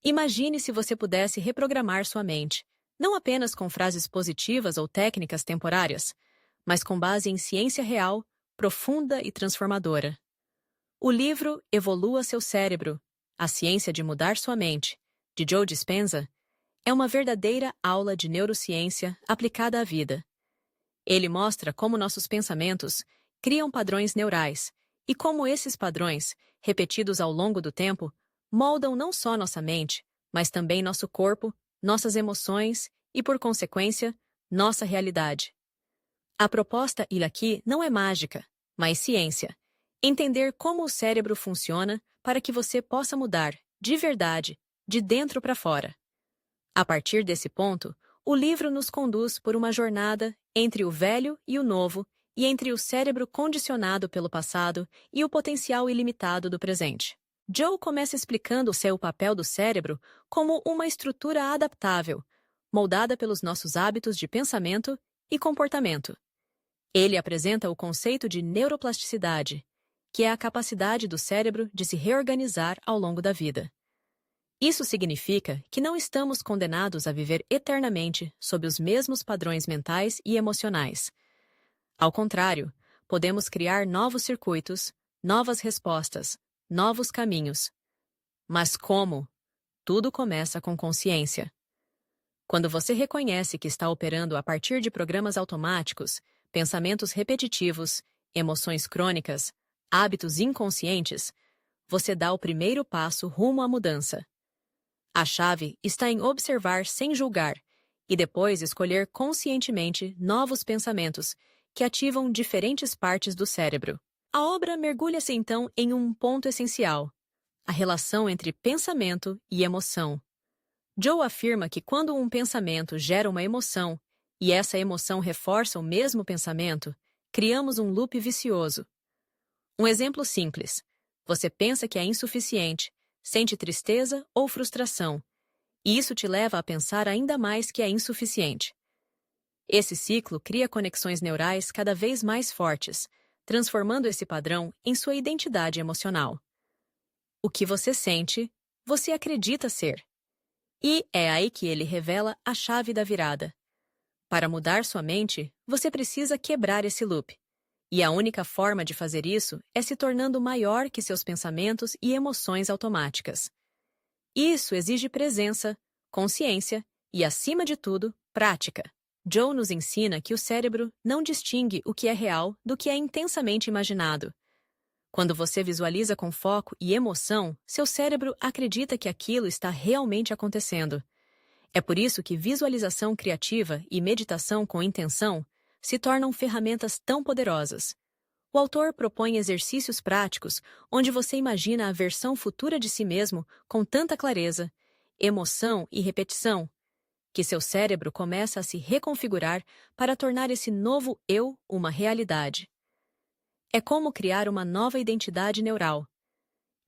Imagine se você pudesse reprogramar sua mente, não apenas com frases positivas ou técnicas temporárias, mas com base em ciência real, profunda e transformadora. O livro Evolua Seu Cérebro, A Ciência de Mudar Sua Mente, de Joe Dispenza, é uma verdadeira aula de neurociência aplicada à vida. Ele mostra como nossos pensamentos criam padrões neurais e como esses padrões, repetidos ao longo do tempo, moldam não só nossa mente, mas também nosso corpo, nossas emoções e, por consequência, nossa realidade. A proposta aqui não é mágica, mas ciência. Entender como o cérebro funciona para que você possa mudar, de verdade, de dentro para fora. A partir desse ponto, o livro nos conduz por uma jornada entre o velho e o novo e entre o cérebro condicionado pelo passado e o potencial ilimitado do presente. Joe começa explicando o seu papel do cérebro como uma estrutura adaptável, moldada pelos nossos hábitos de pensamento e comportamento. Ele apresenta o conceito de neuroplasticidade, que é a capacidade do cérebro de se reorganizar ao longo da vida. Isso significa que não estamos condenados a viver eternamente sob os mesmos padrões mentais e emocionais. Ao contrário, podemos criar novos circuitos, novas respostas, novos caminhos. Mas como? Tudo começa com consciência. Quando você reconhece que está operando a partir de programas automáticos, pensamentos repetitivos, emoções crônicas, hábitos inconscientes, você dá o primeiro passo rumo à mudança. A chave está em observar sem julgar e depois escolher conscientemente novos pensamentos que ativam diferentes partes do cérebro. A obra mergulha-se então em um ponto essencial: a relação entre pensamento e emoção. Joe afirma que quando um pensamento gera uma emoção e essa emoção reforça o mesmo pensamento, criamos um loop vicioso. Um exemplo simples: você pensa que é insuficiente, sente tristeza ou frustração, e isso te leva a pensar ainda mais que é insuficiente. Esse ciclo cria conexões neurais cada vez mais fortes, transformando esse padrão em sua identidade emocional. O que você sente, você acredita ser. E é aí que ele revela a chave da virada. Para mudar sua mente, você precisa quebrar esse loop. E a única forma de fazer isso é se tornando maior que seus pensamentos e emoções automáticas. Isso exige presença, consciência e, acima de tudo, prática. Joe nos ensina que o cérebro não distingue o que é real do que é intensamente imaginado. Quando você visualiza com foco e emoção, seu cérebro acredita que aquilo está realmente acontecendo. É por isso que visualização criativa e meditação com intenção se tornam ferramentas tão poderosas. O autor propõe exercícios práticos onde você imagina a versão futura de si mesmo com tanta clareza, emoção e repetição, que seu cérebro começa a se reconfigurar para tornar esse novo eu uma realidade. É como criar uma nova identidade neural.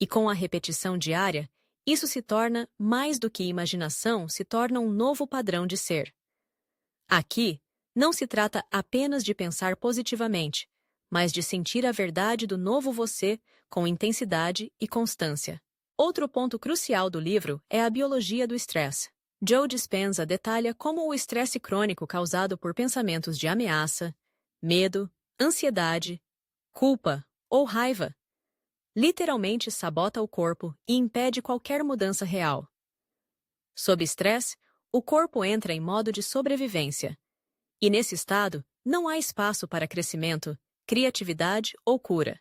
E com a repetição diária, isso se torna mais do que imaginação, se torna um novo padrão de ser. Aqui, não se trata apenas de pensar positivamente, mas de sentir a verdade do novo você com intensidade e constância. Outro ponto crucial do livro é a biologia do estresse. Joe Dispenza detalha como o estresse crônico causado por pensamentos de ameaça, medo, ansiedade, culpa ou raiva literalmente sabota o corpo e impede qualquer mudança real. Sob estresse, o corpo entra em modo de sobrevivência. E nesse estado, não há espaço para crescimento, criatividade ou cura.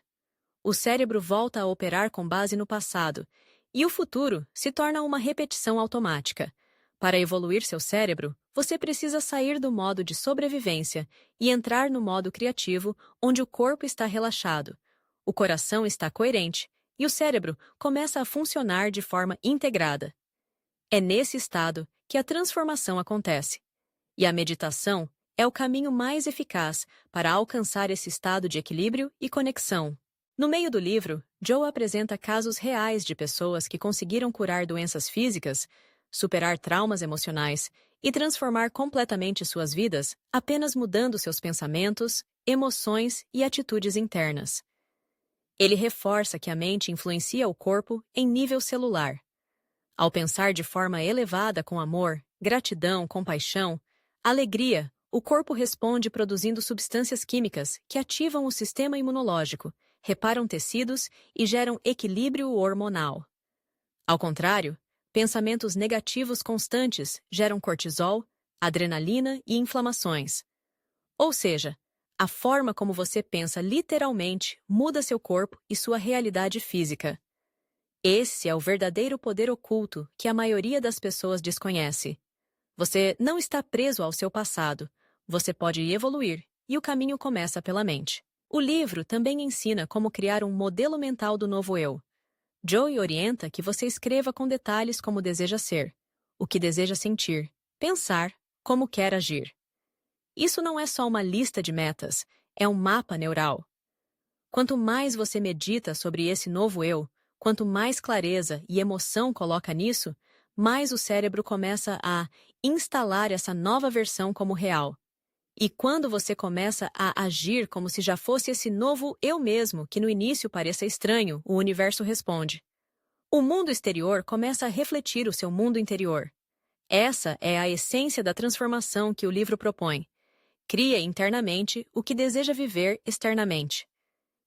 O cérebro volta a operar com base no passado, e o futuro se torna uma repetição automática. Para evoluir seu cérebro, você precisa sair do modo de sobrevivência e entrar no modo criativo, onde o corpo está relaxado, o coração está coerente e o cérebro começa a funcionar de forma integrada. É nesse estado que a transformação acontece. E a meditação é o caminho mais eficaz para alcançar esse estado de equilíbrio e conexão. No meio do livro, Joe apresenta casos reais de pessoas que conseguiram curar doenças físicas, superar traumas emocionais e transformar completamente suas vidas apenas mudando seus pensamentos, emoções e atitudes internas. Ele reforça que a mente influencia o corpo em nível celular. Ao pensar de forma elevada com amor, gratidão, compaixão, alegria, o corpo responde produzindo substâncias químicas que ativam o sistema imunológico, reparam tecidos e geram equilíbrio hormonal. Ao contrário, pensamentos negativos constantes geram cortisol, adrenalina e inflamações. Ou seja, a forma como você pensa literalmente muda seu corpo e sua realidade física. Esse é o verdadeiro poder oculto que a maioria das pessoas desconhece. Você não está preso ao seu passado, você pode evoluir, e o caminho começa pela mente. O livro também ensina como criar um modelo mental do novo eu. Joey orienta que você escreva com detalhes como deseja ser, o que deseja sentir, pensar, como quer agir. Isso não é só uma lista de metas, é um mapa neural. Quanto mais você medita sobre esse novo eu, quanto mais clareza e emoção coloca nisso, mais o cérebro começa a instalar essa nova versão como real. E quando você começa a agir como se já fosse esse novo eu mesmo, que no início pareça estranho, o universo responde. O mundo exterior começa a refletir o seu mundo interior. Essa é a essência da transformação que o livro propõe. Cria internamente o que deseja viver externamente.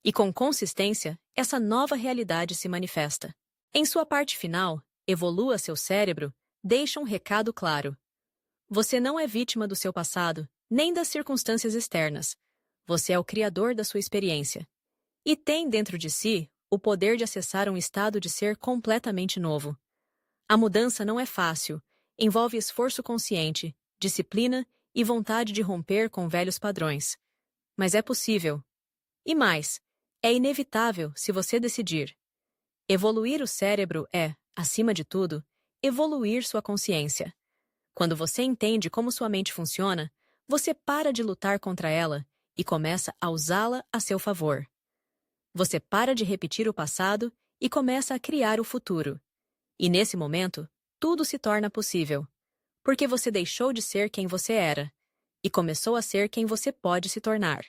E com consistência, essa nova realidade se manifesta. Em sua parte final, Evolua seu cérebro, deixa um recado claro. Você não é vítima do seu passado, nem das circunstâncias externas. Você é o criador da sua experiência. E tem dentro de si o poder de acessar um estado de ser completamente novo. A mudança não é fácil, envolve esforço consciente, disciplina e vontade de romper com velhos padrões. Mas é possível. E mais, é inevitável se você decidir. Evoluir o cérebro é, acima de tudo, evoluir sua consciência. Quando você entende como sua mente funciona, você para de lutar contra ela e começa a usá-la a seu favor. Você para de repetir o passado e começa a criar o futuro. E nesse momento, tudo se torna possível, porque você deixou de ser quem você era e começou a ser quem você pode se tornar.